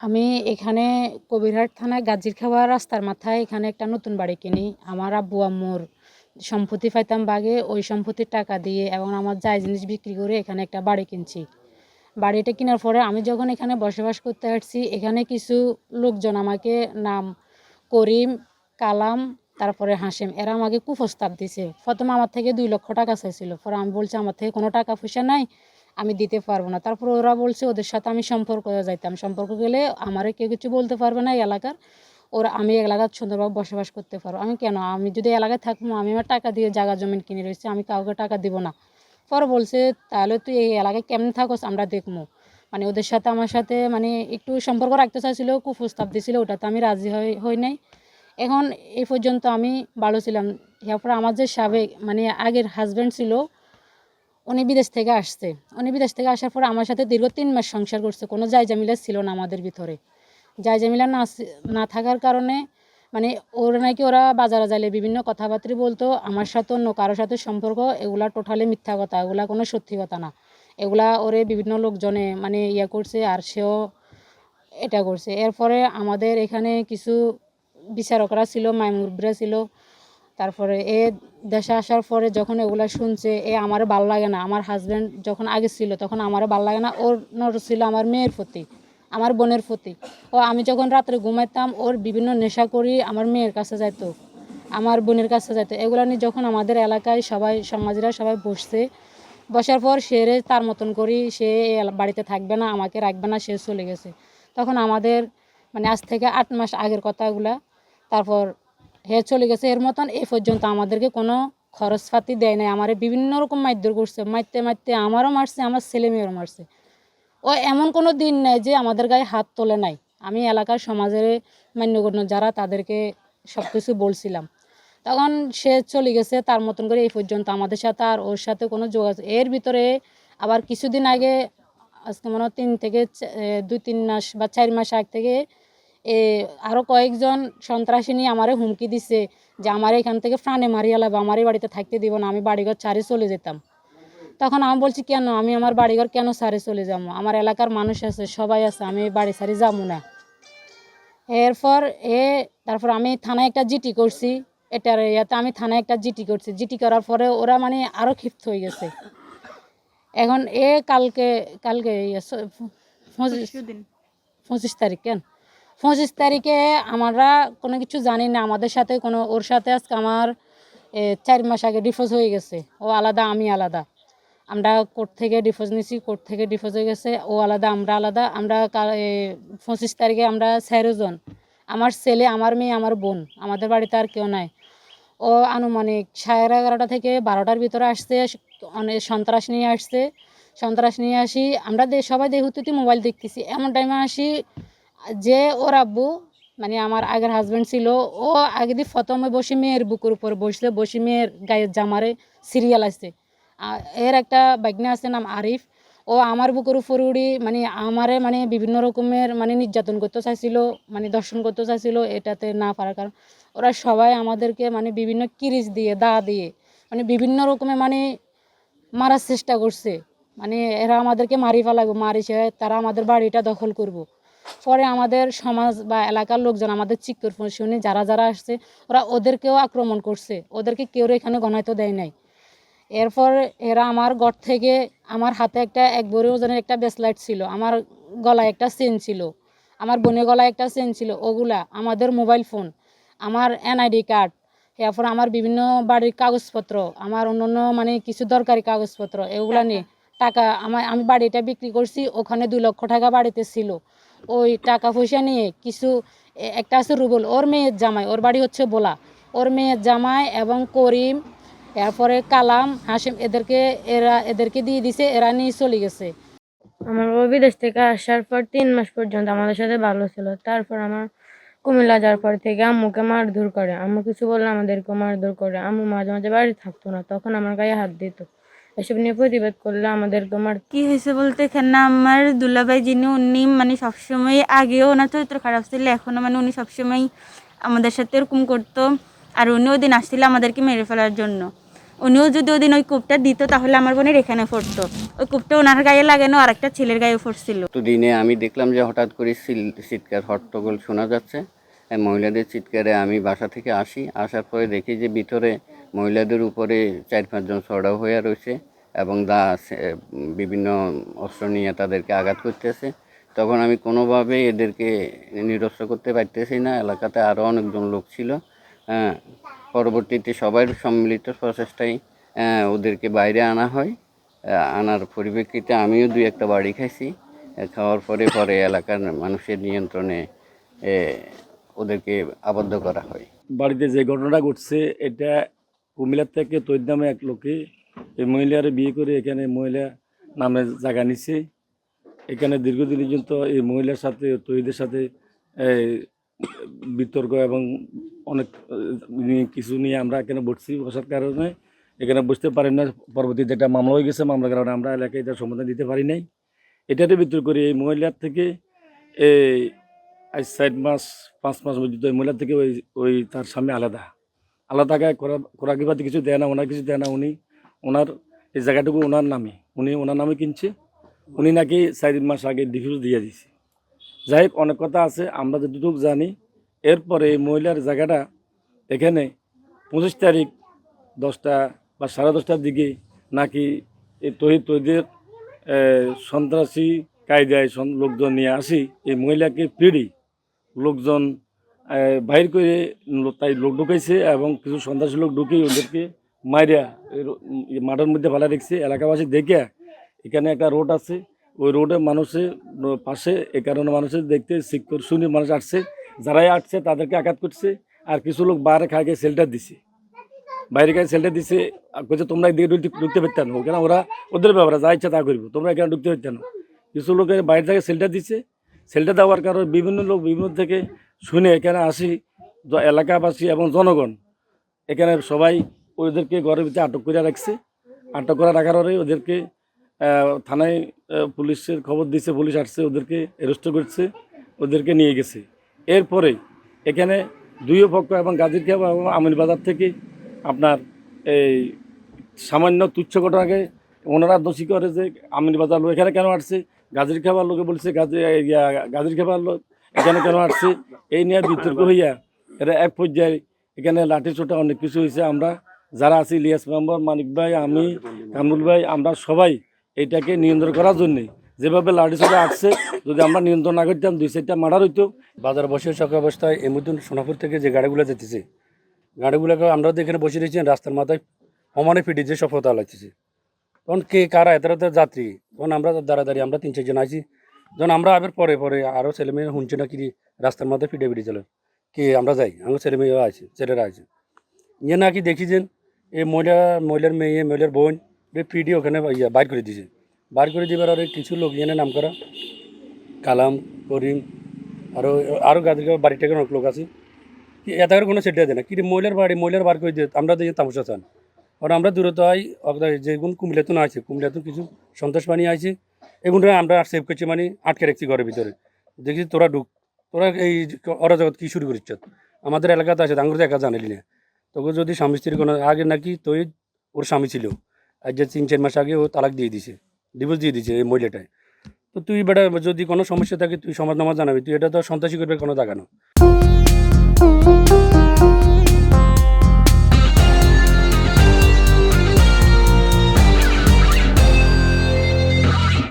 আমি এখানে কবিরহাট থানায় গাজীরখাওয়া রাস্তার মাথায় এখানে একটা নতুন বাড়ি কিনি। আমার আব্বু আম্মুর সম্পত্তি পাইতাম বাগে, ওই সম্পত্তির টাকা দিয়ে এবং আমার জায় জিনিস বিক্রি করে এখানে একটা বাড়ি কিনছি। বাড়িটা কেনার পরে আমি যখন এখানে বসবাস করতে আসছি, এখানে কিছু লোকজন আমাকে নাম করিম, কালাম, তারপরে হাসেম, এরা আমাকে কুপ্রস্তাব দিছে। প্রথমে আমার থেকে 2 লক্ষ টাকা চাইছিল। পরে আমি বলছি আমার থেকে কোনো টাকা পয়সা নাই, আমি দিতে পারবো না। তারপর ওরা বলছে ওদের সাথে আমি সম্পর্ক যাইতাম, সম্পর্ক গেলে আমারে কেউ কিছু বলতে পারবে না এই এলাকার, ওরা আমি এলাকার সুন্দরভাবে বসবাস করতে পারবো। আমি কেন, আমি যদি এলাকায় থাকবো, আমি আমার টাকা দিয়ে জায়গা জমিন কিনে রয়েছি, আমি কাউকে টাকা দিব না। পরে বলছে তাহলে তুই এই এলাকায় কেমন থাকোস আমরা দেখবো। মানে ওদের সাথে আমার সাথে মানে একটু সম্পর্ক রাখতে চাইছিল, কুপ্রস্তাব দিছিল, ওটাতে আমি রাজি হই নাই। এখন এই পর্যন্ত আমি ভালো ছিলাম। এরপর আমার যে সাবেক মানে আগের হাজব্যান্ড ছিল, উনি বিদেশ থেকে আসছে। উনি বিদেশ থেকে আসার পর আমার সাথে দীর্ঘ 3 মাস সংসার করছে, কোনো জায়জামিলা ছিল না আমাদের ভিতরে। জায়জামিলা না থাকার কারণে মানে ওরা নাকি ওরা বাজারে যাইলে বিভিন্ন কথাবার্তা বলতো আমার সাথে, অন্য কারোর সাথে সম্পর্ক, এগুলা টোটালি মিথ্যা কথা, এগুলা কোনো সত্যি কথা না। এগুলা ওরে বিভিন্ন লোকজনে মানে ইয়া করছে, আর সেও এটা করছে। এরপরে আমাদের এখানে কিছু বিচারকরা ছিল, মাইমুরবিরা ছিল। তারপরে দেশে আসার পরে যখন এগুলা শুনছে, আমার ভালো লাগে না। আমার হাজব্যান্ড যখন আগে ছিল তখন আমার ভালো লাগে না, ওর নজর ছিল আমার মেয়ের প্রতি, আমার বোনের প্রতি। আমি যখন রাত্রে ঘুমাইতাম, ওর বিভিন্ন নেশা করি আমার মেয়ের কাছে যাইতো, আমার বোনের কাছে যাইতো। এগুলো নিয়ে যখন আমাদের এলাকায় সবাই সমাজরা সবাই বসছে, বসার পর সে তার মতন করি, সে বাড়িতে থাকবে না, আমাকে রাখবে না, সে চলে গেছে। তখন আমাদের মানে আজ থেকে 8 মাস আগের কথাগুলা। তারপর হে চলে গেছে, এর মতন এই পর্যন্ত আমাদেরকে কোনো খরচপাতি দেয় নাই। আমার বিভিন্ন রকম মারধর করছে, মারতে মারতে আমারও মারছে, আমার ছেলে মেয়েরও মারছে। ও এমন কোনো দিন নেই যে আমাদের গায়ে হাত তোলে নাই। আমি এলাকার সমাজের মান্যগণ্য যারা, তাদেরকে সব কিছু বলছিলাম। তখন সে চলে গেছে তার মতন করে, এই পর্যন্ত আমাদের সাথে আর ওর সাথে কোনো যোগাযোগ। এর ভিতরে আবার কিছুদিন আগে, আজকে মনে হয় 2-3 মাস বা 4 মাস আগ থেকে আরও কয়েকজন সন্ত্রাসী নিয়ে আমারে হুমকি দিছে যে আমার এখান থেকে প্রাণে মারিয়া লাগবে, আমার এই বাড়িতে থাকতে দিব না, আমি বাড়িঘর ছাড়ে চলে যেতাম। তখন আমি বলছি কেন, আমি আমার বাড়িঘর কেন ছাড়ে চলে যাবো, আমার এলাকার মানুষ আছে, সবাই আছে, আমি বাড়ি ছাড়ি যাবো না। এরপর তারপর আমি থানায় একটা জিটি করছি, এটার ইয়াতে আমি থানায় একটা জিটি করছি। জিটি করার পরে ওরা মানে আরও ক্ষিপ্ত হয়ে গেছে। এখন কালকে কালকে 25 তারিখ, কেন 25 তারিখে আমরা কোনো কিছু জানি না, আমাদের সাথে কোনো, ওর সাথে আজকে আমার 4 মাস আগে ডিভোর্স হয়ে গেছে। ও আলাদা, আমি আলাদা। আমরা কোর্ট থেকে ডিভোর্স নিছি, কোর্ট থেকে ডিভোর্স হয়ে গেছে, ও আলাদা, আমরা আলাদা। আমরা 25 তারিখে আমরা 4 জন, আমার ছেলে, আমার মেয়ে, আমার বোন, আমাদের বাড়িতে আর কেউ নাই। ও আনুমানিক 11:30 থেকে 12টার ভিতরে আসছে, অনেক সন্ত্রাস নিয়ে আসছে। সন্ত্রাস নিয়ে আসি, আমরা সবাই দেহুতুতি মোবাইল দেখতেছি, এমন টাইমে আসি যে ওর আব্বু মানে আমার আগের হাজব্যান্ড ছিল, ও আগে দিয়ে প্রথমে বসে মেয়ের বুকের উপর বসলে, বসে মেয়ের গায়ের জামারে সিরিয়াল আসছে। এর একটা বাগনা আছে নাম আরিফ, ও আমার বুকের উপর উড়ি মানে আমারে মানে বিভিন্ন রকমের মানে নির্যাতন করতে চাইছিল, মানে দর্শন করতে চাইছিল। এটাতে না পারার কারণ ওরা সবাই আমাদেরকে মানে বিভিন্ন কিরিচ দিয়ে, দা দিয়ে মানে বিভিন্ন রকমের মানে মারার চেষ্টা করছে। মানে এরা আমাদেরকে মারি ফেলাবো, মারিছে, তারা আমাদের বাড়িটা দখল করব। পরে আমাদের সমাজ বা এলাকার লোকজন, আমাদের চিক্কর শুনে যারা যারা আসছে, ওরা ওদেরকেও আক্রমণ করছে, ওদেরকে কেউ এখানে গণাইতে দেয় নাই। এরপর এরা আমার ঘর থেকে, আমার হাতে একটা 1 বড়ি ওজনের একটা ব্রেসলেট ছিল, আমার গলায় একটা চেন ছিল, আমার বোনের গলায় একটা চেন ছিল, ওগুলা, আমাদের মোবাইল ফোন, আমার এনআইডি কার্ড, এরপর আমার বিভিন্ন বাড়ির কাগজপত্র, আমার অন্য মানে কিছু দরকারি কাগজপত্র, এগুলা নিয়ে টাকা, আমি বাড়িটা বিক্রি করছি, ওখানে 2 লক্ষ টাকা বাড়িতে ছিল। ওই টাকা পয়সা নিয়ে কিছু, একটা আছে রুবেল, ওর মেয়ের জামাই, ওর বাড়ি হচ্ছে বোলা, ওর মেয়ের জামাই এবং করিম, এরপরে কালাম, হাসিম, এদেরকে দিয়ে দিছে, এরা নিয়ে চলে গেছে। আমার বাবা বিদেশ থেকে আসার পর 3 মাস পর্যন্ত আমাদের সাথে ভালো ছিল। তারপর আমার কুমিল্লা যাওয়ার পর থেকে আম্মুকে মারধর করে, আম্মু কিছু বললে আমাদেরকে মারধর করে। আম্মু মাঝে মাঝে বাড়ি থাকতো না, তখন আমার গায়ে হাত দিত। এসব নিয়ে প্রতিবাদ করলে আমাদেরকে কি হয়েছে বলতে, এখানে আমার দুলাভাই যিনি, উনি মানে সবসময়, আগেও ওনার চরিত্র খারাপ ছিল, এখনও মানে উনি সবসময় আমাদের সাথে এরকম করতো। আর উনি ওই দিন আসছিল আমাদেরকে মেরে ফেলার জন্য। উনিও যদি ওদিন ওই কূপটা দিত তাহলে আমার বোনের এখানে পড়তো। ওই কূপটা ওনার গায়ে লাগানো আর একটা ছেলের গায়ে পড়ছিল। তো দিনে আমি দেখলাম যে হঠাৎ করে চিৎকার হট্টগোল শোনা যাচ্ছে। মহিলাদের চিৎকারে আমি বাসা থেকে আসার পরে দেখি যে ভিতরে মহিলাদের উপরে 4-5 জন চড়াও হয়ে রয়েছে এবং বিভিন্ন অস্ত্র নিয়ে তাদেরকে আঘাত করতেছে। তখন আমি কোনোভাবেই এদেরকে নিরস্ত করতে পারতেছি না। এলাকাতে আরও অনেকজন লোক ছিল। পরবর্তীতে সবার সম্মিলিত প্রচেষ্টায় ওদেরকে বাইরে আনা হয়। আনার পরিপ্রেক্ষিতে আমিও 2-1টা বাড়ি খাইছি। খাওয়ার পরে এলাকার মানুষের নিয়ন্ত্রণে ওদেরকে আবদ্ধ করা হয়। বাড়িতে যে ঘটনাটা ঘটছে এটা কুমিল্লার থেকে তৈরি নামে এক লোকে এই মহিলার বিয়ে করে এখানে মহিলা নামে জায়গা নিচ্ছে। এখানে দীর্ঘদিন পর্যন্ত এই মহিলার সাথে তৈরিদের সাথে বিতর্ক এবং অনেক কিছু নিয়ে আমরা এখানে বসার কারণে এখানে বুঝতে পারি না। পরবর্তীতে একটা মামলা হয়ে গেছে, মামলার কারণে আমরা এলাকায় এটার সমাধান দিতে পারি নাই। এটাতে ভিতর করে এই মহিলার থেকে আজ 4 মাস 5 মাস পর্যন্ত এই মহিলার থেকে ওই তার স্বামী আলাদা খোরাকিপাতি কিছু দেয় না, ওনার কিছু দেয় না। ওনার এই জায়গাটুকু ওনার নামে কিনছে। উনি নাকি 4 মাস আগে ডিভোর্স দিয়ে দিছে। যাই হোক, অনেক কথা আছে আমরা যতটুকু জানি। এরপরে এই মহিলার জায়গাটা এখানে 25 তারিখ 10টা বা 10:30টার দিকে নাকি এই তৈরিদের সন্ত্রাসী কায়দায় লোকজন নিয়ে আসি এই মহিলাকে পিড়ি লোকজন বাইর করে তাই লোক ঢুকাইছে এবং কিছু সন্ত্রাসী লোক ঢুকে ওদেরকে মাইরা মাঠের মধ্যে ফেলা রেখেছে। এলাকাবাসী দেখে এখানে একটা রোড আছে, ওই রোডে মানুষের পাশে এই কারণে মানুষের দেখতে শিক্ষক শুনে মানুষ আসছে, যারাই আসছে তাদেরকে আঘাত করছে। আর কিছু লোক বাইরে খাইকে শেল্টার দিছে, বাইরে খাই শেল্টার দিছে, বলছে তোমরা এদিকে ঢুকতে পারতেন না, কেন ওরা ওদের ব্যাপারে যা ইচ্ছা তা করবো, তোমরা এখানে ঢুকতে পারতেন না। কিছু লোকের বাইরে থেকে শেল্টার দিচ্ছে। শেল্টার দেওয়ার কারণে বিভিন্ন লোক বিভিন্ন থেকে শুনে এখানে আসি এলাকাবাসী এবং জনগণ এখানে সবাই ওদেরকে ঘরের ভিতরে আটক করে রাখছে। আটক করে রাখার পরে ওদেরকে থানায় পুলিশের খবর দিচ্ছে, পুলিশ আসছে, ওদেরকে অ্যারেস্ট করছে, ওদেরকে নিয়ে গেছে। এরপরে এখানে দুই পক্ষ এবং গাজীরখাবা এবং আমিনবাজার থেকে আপনার এই সামান্য তুচ্ছ ঘটনাকে ওনারা দোষী করে যে আমিনবাজার লোক এখানে কেন আসছে, গাজীরখাবার লোকে বলছে গাজীরখাবার লোক এখানে কেন আসছে। এই নিয়ে বিতর্ক হইয়া এরা এক পর্যায়ে এখানে লাঠি ছোটা অনেক কিছু হয়েছে। আমরা যারা আছি ইলিয়াস মেম্বার, মানিক ভাই, আমি, কামরুল ভাই, আমরা সবাই এইটাকে নিয়ন্ত্রণ করার জন্যে যেভাবে লাঠি ছোটা আসছে, যদি আমরা নিয়ন্ত্রণ না করতাম 2-4টা মার্ডার হইতো। বাজার বসে সকাল অবস্থায় এই মধ্যে সোনাপুর থেকে যে গাড়িগুলো যেতেছে, গাড়িগুলোকে আমরা তো এখানে বসে রয়েছি রাস্তার মাথায় সমানে ফিটে যে সফলতা লাগতেছে। তখন কে কারা এত যাত্রী, তখন আমরা দাঁড়াদাঁড়িয়ে আমরা 3-4 জন আছি। যখন আমরা আবার পরে আরও ছেলেমেয়ে শুনছে না কি রাস্তার মাথায় ফিটে চলে কি আমরা যাই, আমার ছেলেমেয়েরা আছে, ছেলেরা আছে। ইয়ে নাকি দেখি যে এই মহিলার মেয়ে, মহিলার বোন পিডি ওখানে বাইর করে দিয়েছে। বাইর করে দিবার আর কিছু লোক এখানে নাম করা কালাম, করিম, আরও গাছের বাড়ি থেকে অনেক লোক আছে। কি এত কোনো সেটা দেয় না কি মহিলার বার করে দিয়ে আমরা দিয়ে তামাশা চান। আর আমরা দূরত হয় যেগুলো কুমিল্লাতুন আছে, কুমিল্লাতুন কিছু সন্ত্রাস বাণী আছে, এগুলো আমরা সেভ করছি, মানে আটকে রাখছি ঘরের ভিতরে। দেখছি তোরা এই অরাজগত কী শুরু করিস, আমাদের এলাকাতে আছে, আঙুর একা জানালি না। তোকে যদি স্বামী স্ত্রীর কোনো আগে নাকি তুই ওর স্বামী ছিল, আর যে 3-4 মাস আগে ও তালাক দিয়ে দিছে, ডিভোর্স দিয়ে দিছে এই মহিলাটায়। তো তুই বেটা যদি কোনো সমস্যা থাকে তুই সমাজ নামাজ জানাবি, তুই এটা তো সন্ত্রাসী করবে কোনো জায়গা না।